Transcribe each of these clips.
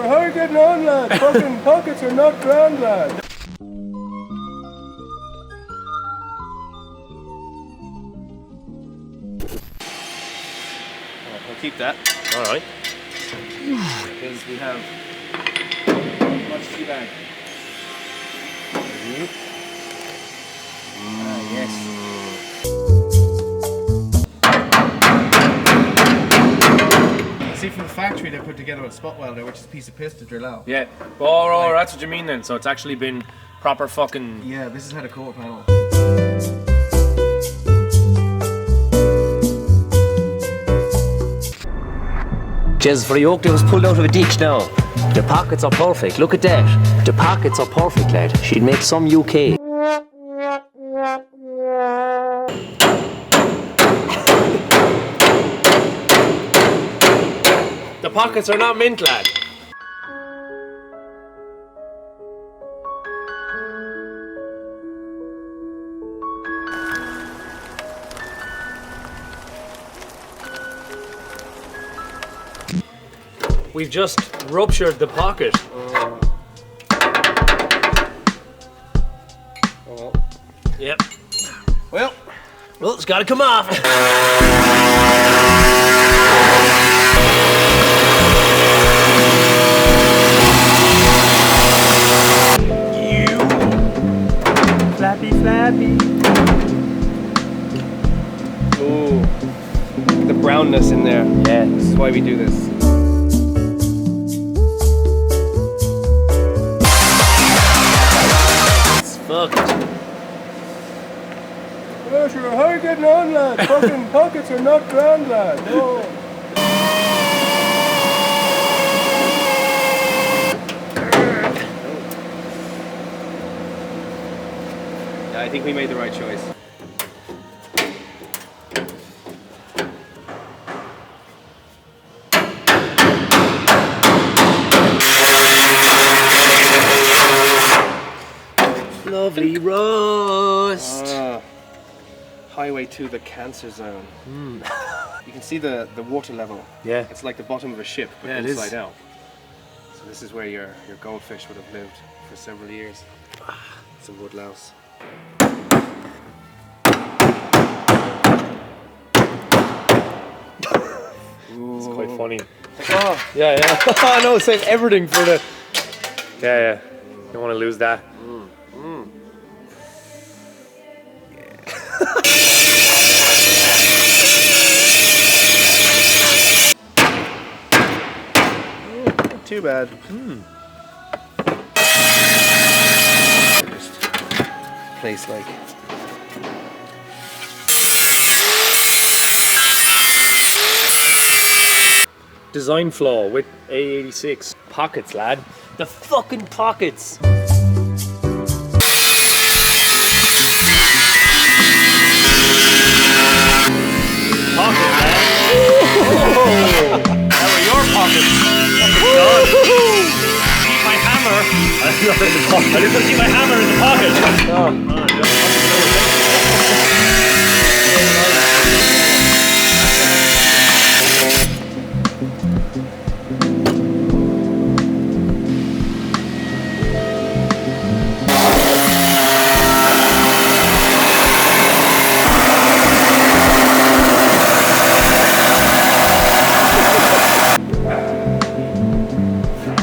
how are you getting on, lad? Fucking pockets are not grand, lad. We'll keep that. Alright. Because we have much tea bag. Yes. See, from the factory they put together a spot welder, which is a piece of piss to drill out. Yeah. Oh, that's what you mean then. So it's actually been proper fucking... Yeah, this is how the core panel. Juicebox was pulled out of a ditch now. The pockets are perfect, look at that. The pockets are perfect, lad. She'd make some UK. The pockets are not mint, lad. We've just ruptured the pocket. Yep. Well, it's gotta come off. Flappy. ooh, the brownness in there. Yeah. This is why we do this. It's fucked. Oh, sure, how are you getting on, lad? Fucking pockets are not grand, lad. No. Yeah, I think we made the right choice. Lovely roast. Highway to the cancer zone. You can see the water level. Yeah. It's like the bottom of a ship, but Yeah, it is. inside out. So this is where your goldfish would have lived for several years. It's a woodlouse. It's quite funny. Oh, Yeah. I know, save everything for the... Yeah. Don't want to lose that. not too bad. Just place like. Design flaw with A86. Pockets, lad. The fucking pockets. Pocket, lad. How are your pockets? Keep my hammer. I just want to keep my hammer in the pocket.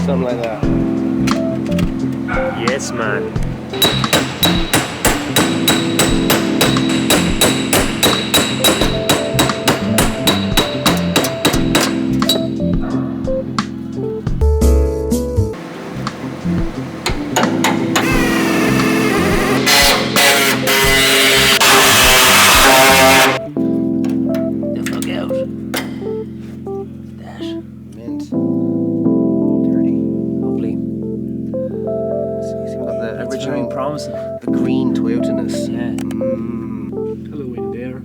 Something like that. Yes, man. The fuck out. That. Mint. Dirty. Lovely. See, we got the That's original, very promising. the green Toyotaness. Yeah. Hello in there.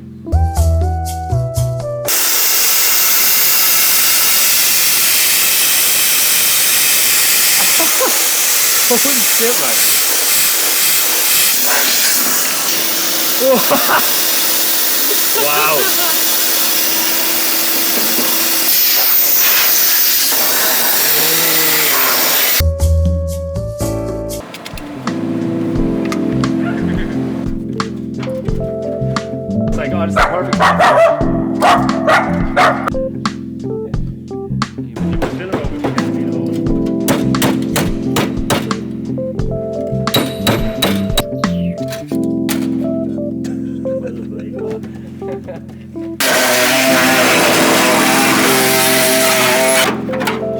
Holy shit, man. Wow.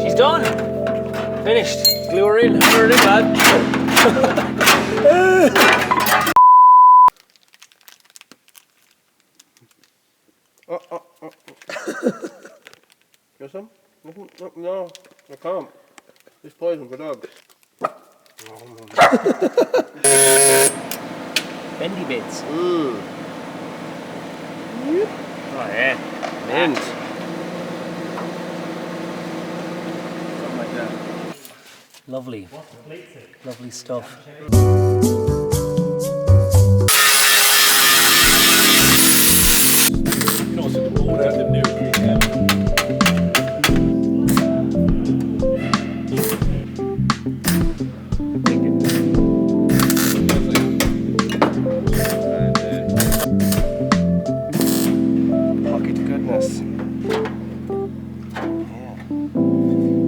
She's done. Finished. Glue her in. Hammer her in, lad. Got some? No, I can't. It's poison for dogs. Bendy bits. Mmm. Oh yeah. Mint. Lovely. Lovely stuff. Pocket goodness. Yeah.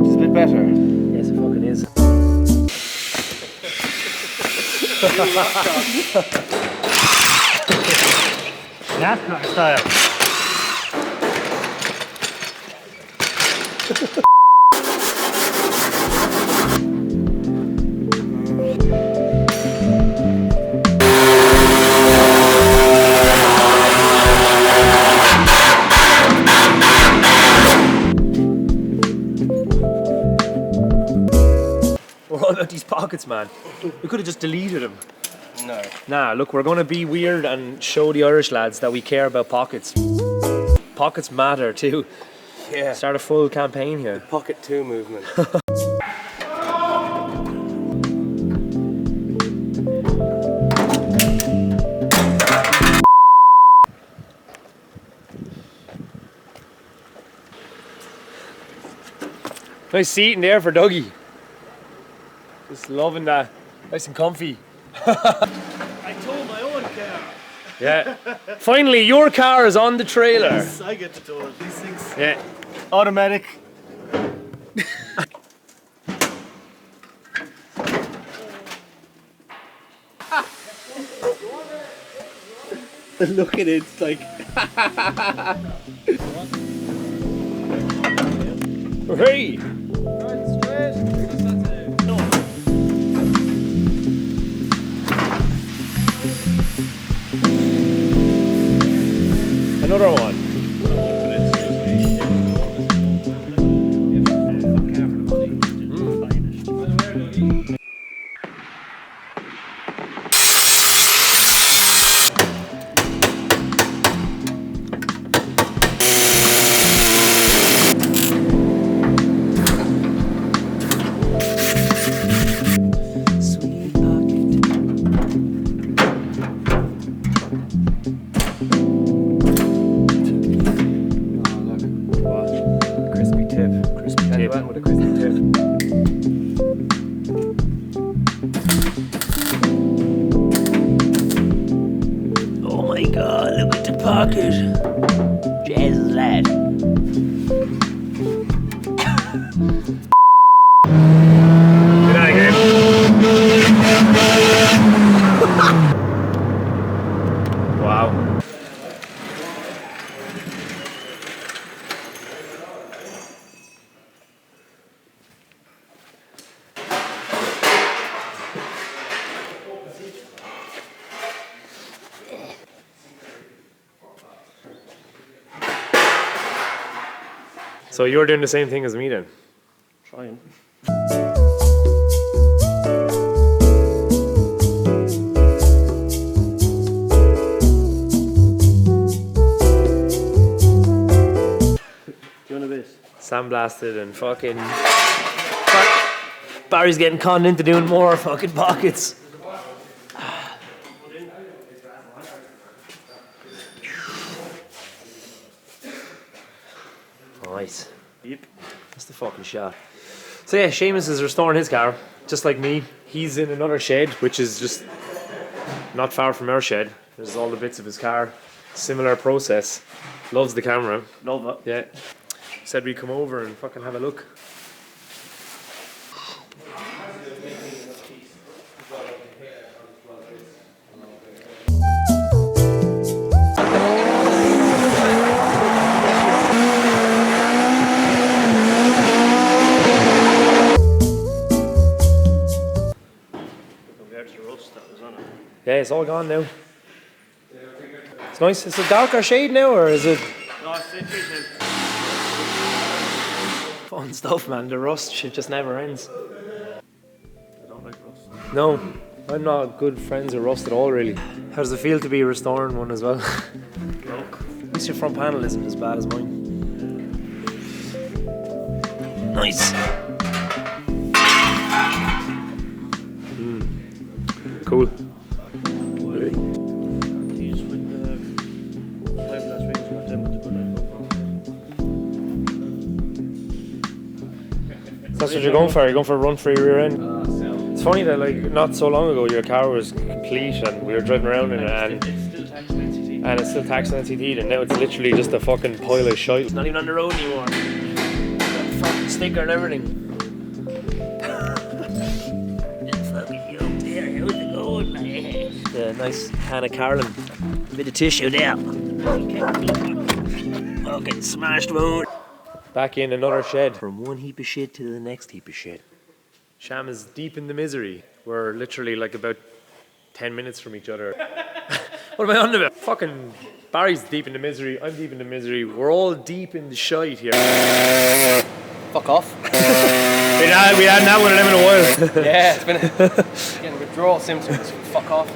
It's a bit better. Yes, it fucking is. NASCAR style. What about these pockets, man? We could have just deleted them. No. Nah, look, we're going to be weird and show the Irish lads that we care about pockets. Pockets matter too. Yeah. Start a full campaign here. Pocket 2 movement. Nice seat in there for Dougie. Just loving that. Nice and comfy. I told my own car. Yeah. Finally, your car is on the trailer. I get to tow it. These things. Yeah. Automatic. Look at it, it's like... Hey! Another one. Crispy tip. Crispy tip. With a crispy tip. Oh my god, look at the pocket. Jazz lad. Good night, game. Wow. So you're doing the same thing as me then? Trying. Doing a bit. Sandblasted and fucking... Barry's getting conned into doing more fucking pockets. Nice. Yep. That's the fucking shot. So yeah, Seamus is restoring his car, just like me. He's in another shed, which is just not far from our shed. There's all the bits of his car. Similar process. Loves the camera. Love it. Yeah. Said we'd come over and fucking have a look. There's the rust that was on it. Yeah, it's all gone now. It's nice. It's a darker shade now, or is it? No, it's it. Fun stuff, man. The rust shit just never ends. I don't like rust. No, I'm not good friends with rust at all, really. How does it feel to be restoring one as well? Broke. At least your front panel isn't as bad as mine. Nice. Cool. These with the fiberglass rings, got them with the good That's what you're going for. You're going for a run for your rear end. It's funny that like not so long ago your car was complete and we were driving around in it and it's still taxed on NCT and now it's literally just a fucking pile of shite. It's not even on the road anymore. Got the fucking sticker and everything. Yeah, nice Hannah Carlin. Bit of tissue there. Okay, smashed wound. Back in another shed. From one heap of shit to the next heap of shit. Sham is deep in the misery. We're literally like about 10 minutes from each other. What am I on about? Fucking Barry's deep in the misery. I'm deep in the misery. We're all deep in the shite here. Fuck off. We hadn't had one of them in a while. Yeah, it's been getting withdrawal symptoms. Fuck off.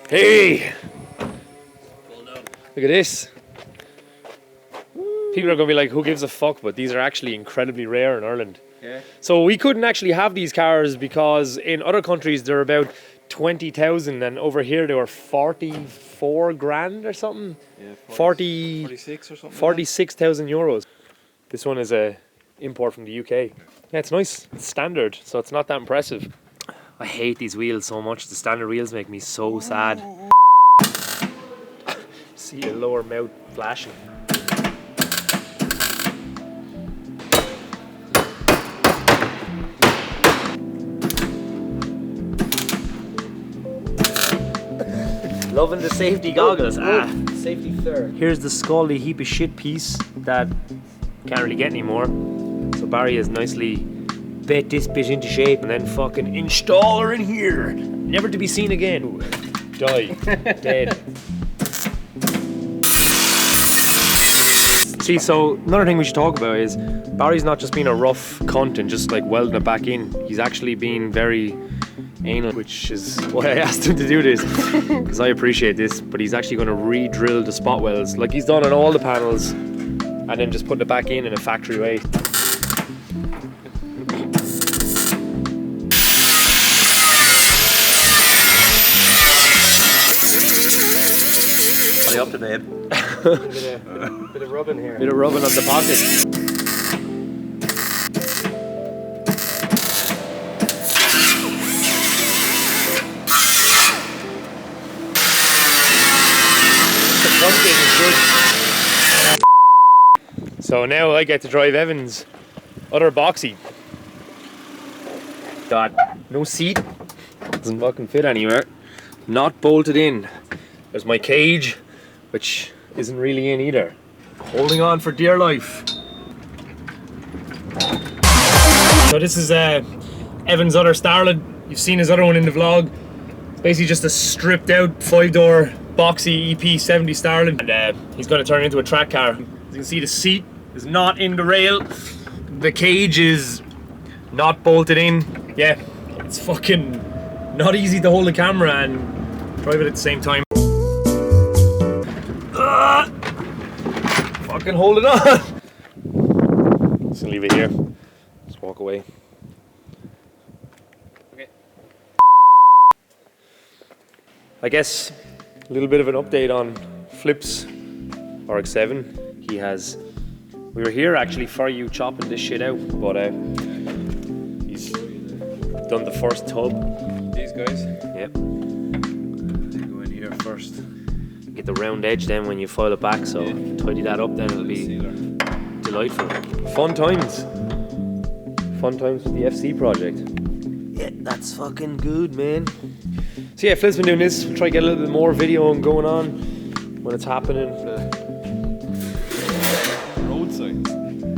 Hey! Look at this. People are going to be like, who gives a fuck? But these are actually incredibly rare in Ireland. Yeah. So we couldn't actually have these cars because in other countries they're about 20,000 and over here they were 44 grand or something. Yeah, 46 or something. 46,000 euros. This one is a import from the UK. Yeah, it's nice. It's standard, so it's not that impressive. I hate these wheels so much. The standard wheels make me so sad. See the lower mouth flashing. Loving the safety goggles. Safety third. Here's the scaldy heap of shit piece that can't really get anymore. So Barry has nicely bet this bit into shape and then fucking install her in here. Never to be seen again. Ooh. Die. Dead. See, so another thing we should talk about is Barry's not just being a rough cunt and just like welding it back in. He's actually being very anal, which is why I asked him to do this, because I appreciate this, but he's actually going to re-drill the spot welds like he's done on all the panels and then just putting it back in a factory way. Are you up to babe? Bit of rubbing here. Bit of rubbing on the pocket. So now I get to drive Evan's other boxy. God, no seat. Doesn't fucking fit anywhere. Not bolted in. There's my cage, which isn't really in either. Holding on for dear life. So this is Evan's other Starlet. You've seen his other one in the vlog. It's basically just a stripped out 5-door boxy EP70 Starlet. And he's going to turn it into a track car. As you can see, the seat is not in the rail. The cage is not bolted in. Yeah, it's fucking not easy to hold the camera and drive it at the same time. Fucking hold it on. Just leave it here. Just walk away. Okay. I guess a little bit of an update on Flip's RX-7. We were here actually for you chopping this shit out, but he's done the first tub. These guys. Yep. first. Get the round edge then when you foil it back, so tidy that up, then it'll be delightful. Fun times. Fun times with the FC project. Yeah, that's fucking good, man. So yeah, Flip's been doing this. We'll try to get a little bit more video going on when it's happening. Road signs.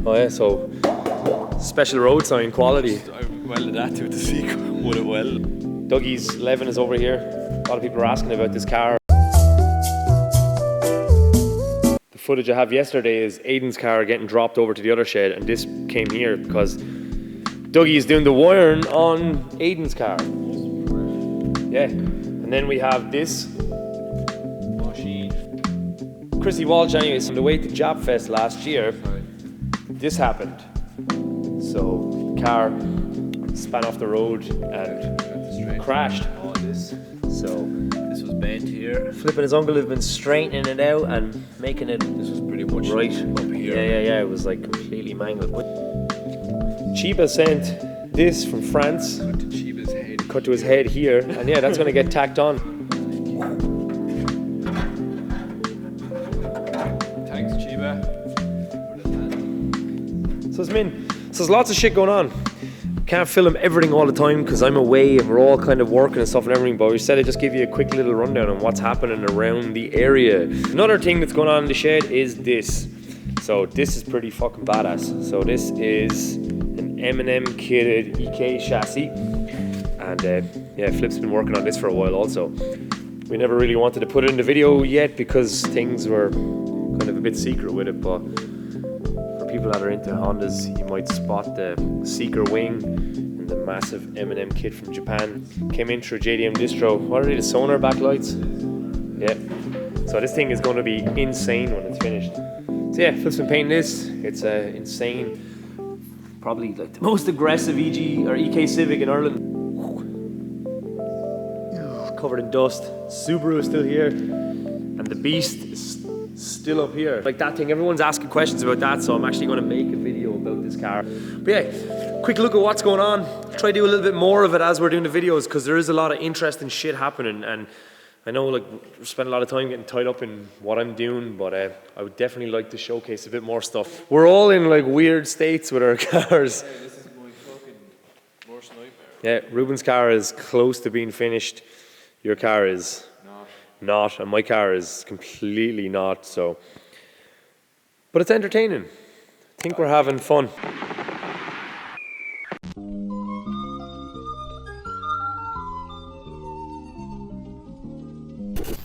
Oh yeah, so special road sign quality. I welded that to it to see would it weld. Dougie's 11 is over here. A lot of people are asking about this car. The footage I have yesterday is Aiden's car getting dropped over to the other shed, and this came here because Dougie is doing the wiring on Aiden's car. Yeah, and then we have this. Chrissy Walsh, anyways, on the way to Job Fest last year, this happened. So, car span off the road and crashed. All this. So, This was bent here. Flip and his uncle have been straightening it out and making it This was pretty much right. up here. Yeah, it was like completely mangled. Chiba sent this from France, Cut to Chiba's head. cut to his head here, and yeah, that's gonna get tacked on. Thanks, Chiba. So there's lots of shit going on. Can't film everything all the time because I'm away and we're all kind of working and stuff and everything, but we said I'd just give you a quick little rundown on what's happening around the area. Another thing that's going on in the shed is this. So this is pretty fucking badass. So this is an M&M kitted EK chassis, and yeah, Flip's been working on this for a while also. We never really wanted to put it in the video yet because things were kind of a bit secret with it, but for people that are into Hondas, you might spot the Seeker wing and the massive M&M kit from Japan. Came in through JDM Distro. What are they, the sonar backlights? Yeah. So this thing is going to be insane when it's finished. So yeah, Flip's been painting this. It's insane. Probably like the most aggressive EG or EK Civic in Ireland. Covered in dust. Subaru is still here. And the Beast is still up here. Like that thing, everyone's asking questions about that, so I'm actually going to make a video about this car. But yeah, quick look at what's going on. Try to do a little bit more of it as we're doing the videos, because there is a lot of interesting shit happening, and I know like we spend a lot of time getting tied up in what I'm doing, but I would definitely like to showcase a bit more stuff. We're all in like weird states with our cars. Hey, this is my fucking worst nightmare. Yeah, Ruben's car is close to being finished. Your car is not, and my car is completely not, so. But it's entertaining. I think we're having fun.